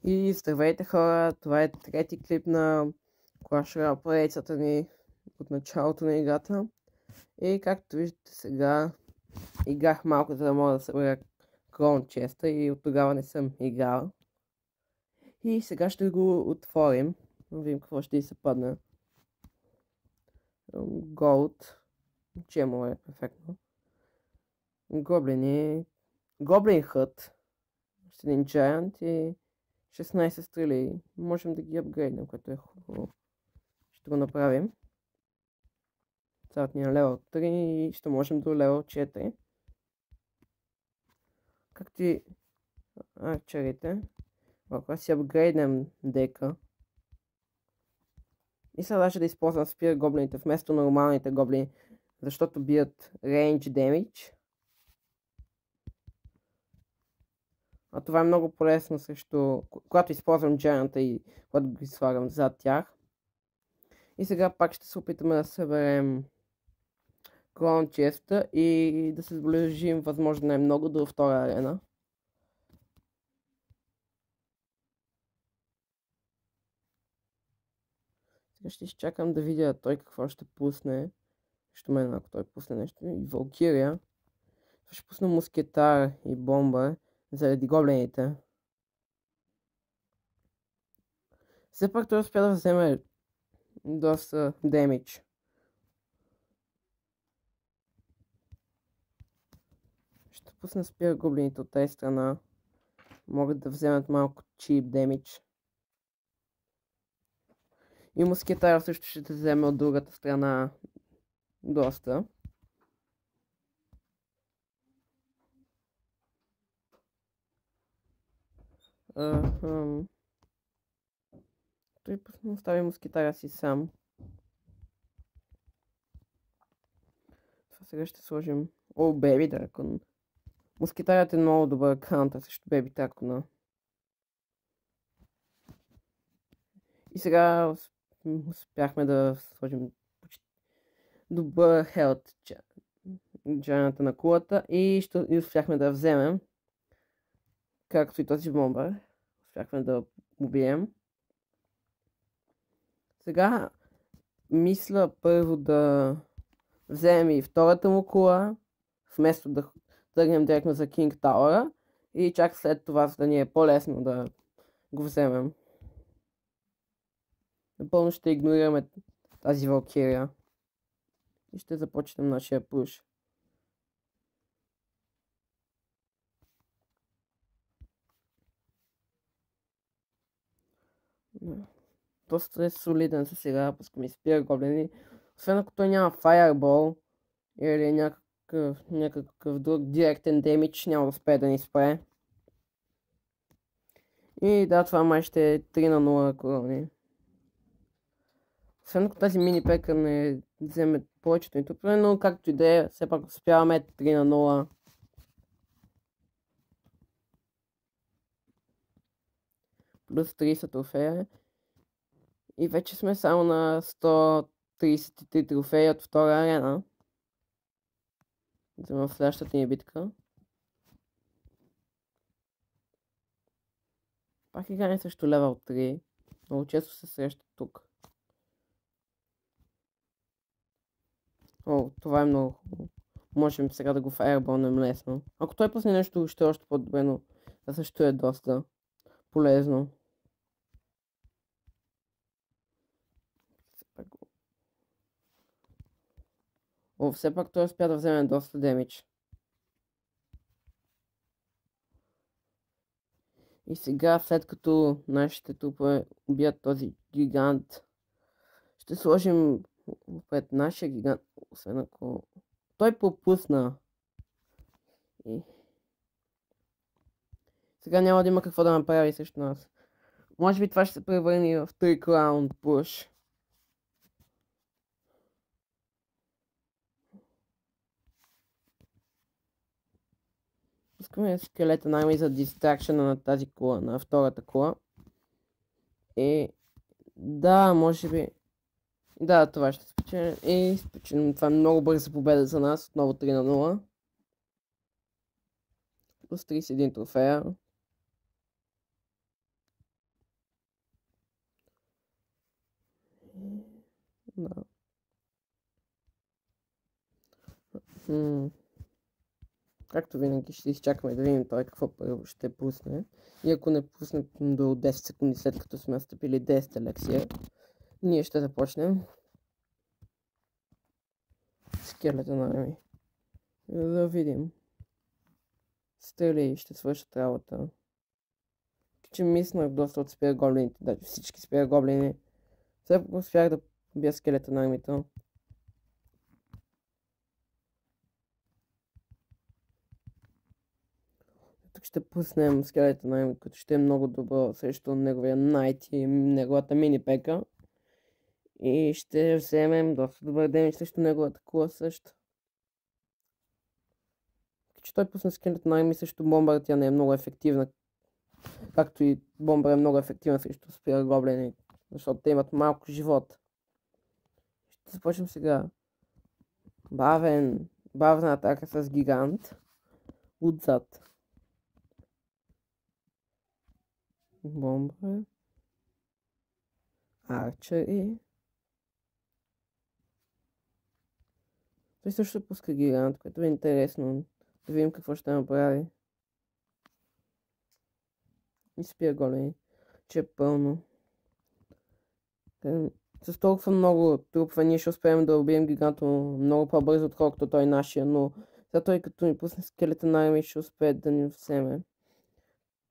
И здравейте хора, това е трети клип на Clash Royale, поредицата ни от началото на играта. И както виждате сега, играх малко, за да мога да събера Crown Chest и от тогава не съм играл. И сега ще го отворим, да видим какво ще ни се падне. Gold, чемо е перфектно. Гоблини, Goblin Hut, един Giant и 16 стрели. Можем да ги апгрейднем, което е хубаво. Ще го направим. Царът ни е левел 3 и ще можем до левел 4. Както и арчерите. Ако си апгрейднем дека. И сега даже да използвам спир гоблините вместо нормалните гоблини, защото бият range damage. А това е много полезно срещу, когато използвам Giant и когато ги слагам зад тях. И сега пак ще се опитаме да съберем Crown Chest и да се сближим възможно най-много до втора арена. Сега ще изчакам да видя той какво ще пусне. Ще мен, ако той пусне нещо. И Валкирия. Ще пусна мускетар и бомба заради гоблините. Все пак той успя да вземе доста демидж. Ще пусна спира гоблините от тази страна. Могат да вземат малко чип демидж. И мускетар също ще вземе от другата страна доста. Той остави мускетара си сам. Това сега ще сложим Baby Dragon. Мускетарът е много добър каунтър срещу Baby Dragon. И сега успяхме да сложим добър хелт джайната на кулата и успяхме да вземем, както и този бомбър. Успяхме да убием. Сега мисля първо да вземем и втората му кула, вместо да тръгнем директно за King Tower и чак след това, за да ни е по-лесно да го вземем. Напълно ще игнорираме тази Валкирия и ще започнем нашия пуш. Доста е солиден за сега, пускам и спира гоблини. Освен ако той няма Fireball или някакъв друг директен демидж, няма да успее да ни спре. И да, това май ще е 3 на 0 корони. Освен ако тази мини пека не вземе повечето ни трупове, но както и да е, все пак успяваме 3 на 0. Плюс 30 трофея. И вече сме само на 133 трофея от втора арена. В следващата ни битка. Пак играем срещу левел 3. Много често се среща тук. О, това е много хубаво. Можем сега да го фаерболнем лесно. Ако той пусне нещо, ще е още по-добре, но това също е доста полезно. О, все пак той успя да вземе доста демидж. И сега, след като нашите трупове убият този гигант, ще сложим пред нашия гигант, освен ако той пропусна. И сега няма да има какво да направи срещу нас. Може би това ще се превърне в 3 раунд пуш. Пускаме скелета най-ми за дистракшена на тази кула, на втората кула. И да, може би. Да, това ще спечелим. И спечелим. Това е много бърза победа за нас. Отново 3 на 0. Плюс 31 трофея. Да. М, Както винаги ще изчакаме да видим той какво първо ще пусне. И ако не пусне до 10 секунди след като сме настъпили 10 лекция, ние ще започнем скелета на Арми. Да видим. Стрели ще свършат работа. Че мислях доста от спира гоблините, даже всички спира гоблини. Все пак успях да бия скелета на армията. Тук ще пуснем скелета на армията, като ще е много добро срещу неговия найт и неговата мини пека. И ще вземем доста добър демидж срещу неговата кула също. Че той пусне скелет на армия срещу бомбара, тя не е много ефективна. Както и бомбара е много ефективна срещу спира гоблини, защото те имат малко живот. Ще започнем сега. Бавна атака с гигант. Отзад. Бомба. Арчери. Той също пуска гигант, което е интересно. Да видим какво ще направи. И спира големи, че е пълно. С толкова много трупва ние ще успеем да убием гиганта много по-бързо, отколкото той нашия, но сега той като ни пусне скелета на армия ще успее да ни вземе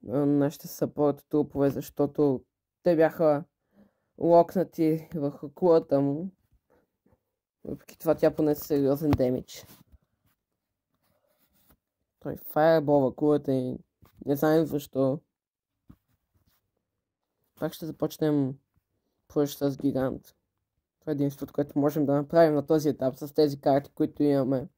нашите съпорт трупове, защото те бяха локнати върху кулата му. Въпреки това тя понесе сериозен демидж. Той фаерболва кулата и не знаем защо. Пак ще започнем пуш с гигант. Това е единството, което можем да направим на този етап с тези карти, които имаме.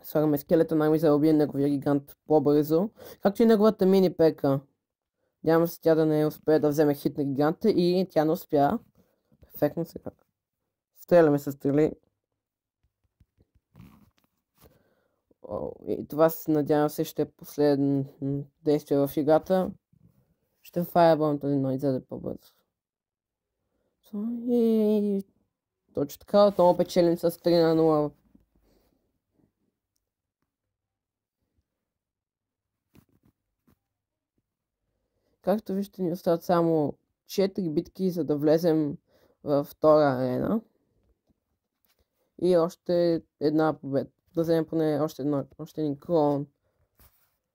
Слагаме скелета на армия, за да убие неговия гигант по-бързо. Както и неговата мини пека. Няма се тя да не успее да вземе хит на гиганта и тя не успя. Перфектно сега. Стреляме с стрели. И това се надявам се ще е последно действие в играта. Ще файербълм този нойд, за да е по-бързо. И точно така, отново печелим с 3-0. Както виждате, ни остават само 4 битки, за да влезем във втора арена. И още една победа. Да вземем поне още един крон.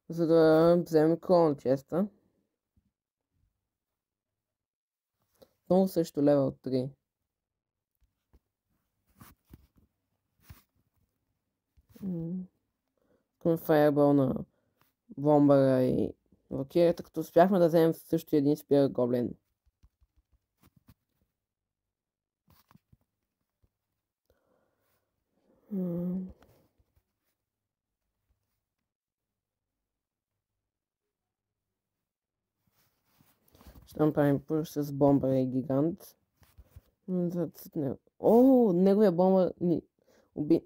За да вземем крон честа. Много също левел 3. Към фаербол на бомбара и валкирията, като успяхме да вземем също един спира гоблин. Ще направим пуш с бомбара и гигант. Неговия бомбар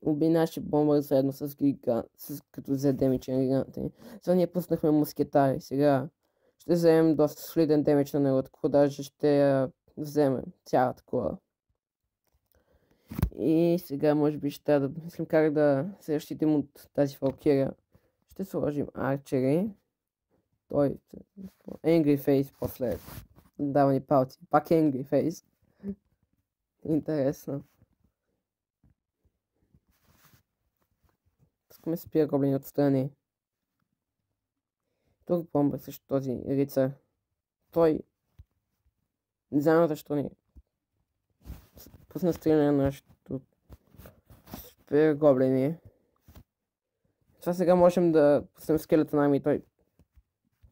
уби нашия бомбар заедно с гигант, като взе демидж на гиганта. Сега ние пуснахме мускетари. Сега ще вземем доста солиден демидж на него, така даже ще я вземем цялата кола. И сега може би ще трябва да мислим как да се защитим от тази валкирия. Ще сложим арчери. Той Angry Face после дава ни палци. Пак Angry Face. Интересно. Пускаме спира гоблини отстрани. Тук бомба също този рицар. Той не знам защо ни пусна стреляне на нашето спира гоблини. Това сега можем да пуснем скелета на армия. Той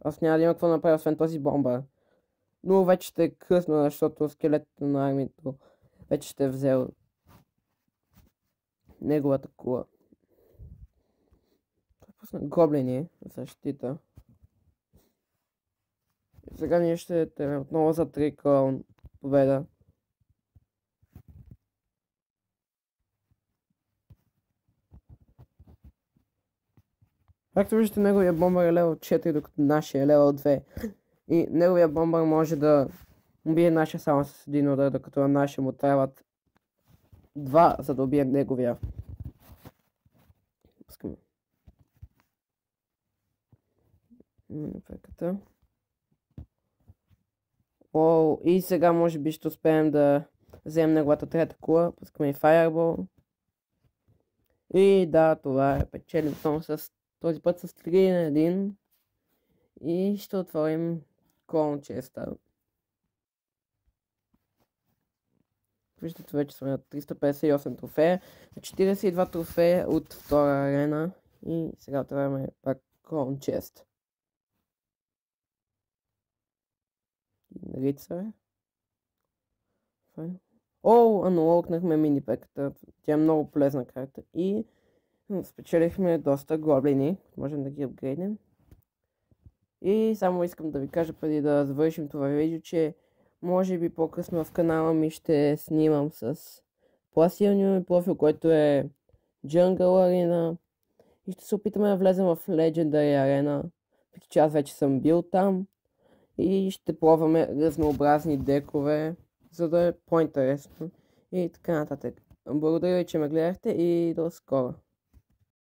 аз няма да има какво да направя, освен този бомба. Но вече ще е късно, защото скелетът на армията вече ще е взел неговата кула. Той пусна гоблини за защита. И сега ние ще теме отново за 3 крон победа. Както виждате, неговия бомбар е левел 4, докато нашия е левел 2. И неговия бомбър може да убие нашия само с един удар, докато на нашия му трябват два, за да убие неговия. Пускаме. Пеката. О, и сега може би ще успеем да вземем неговата трета кула. Пускаме и Fireball. И да, това е печелим само с този път с 3 на 1. И ще отворим Clone Chest. Виждате, вече сме на 358 трофея, 42 трофея от втора арена и сега отваряме пак Clone Chest. Рицар. О, аналогнахме мини пеката. Тя е много полезна карта и спечелихме доста гоблини. Можем да ги апгрейднем. И само искам да ви кажа преди да завършим това видео, че може би по-късно в канала ми ще снимам с по-силния профил, който е Jungle Arena. И ще се опитаме да влезем в Legendary Arena, въпреки че аз вече съм бил там. И ще пробваме разнообразни декове, за да е по-интересно и така нататък. Благодаря ви, че ме гледахте и до скоро.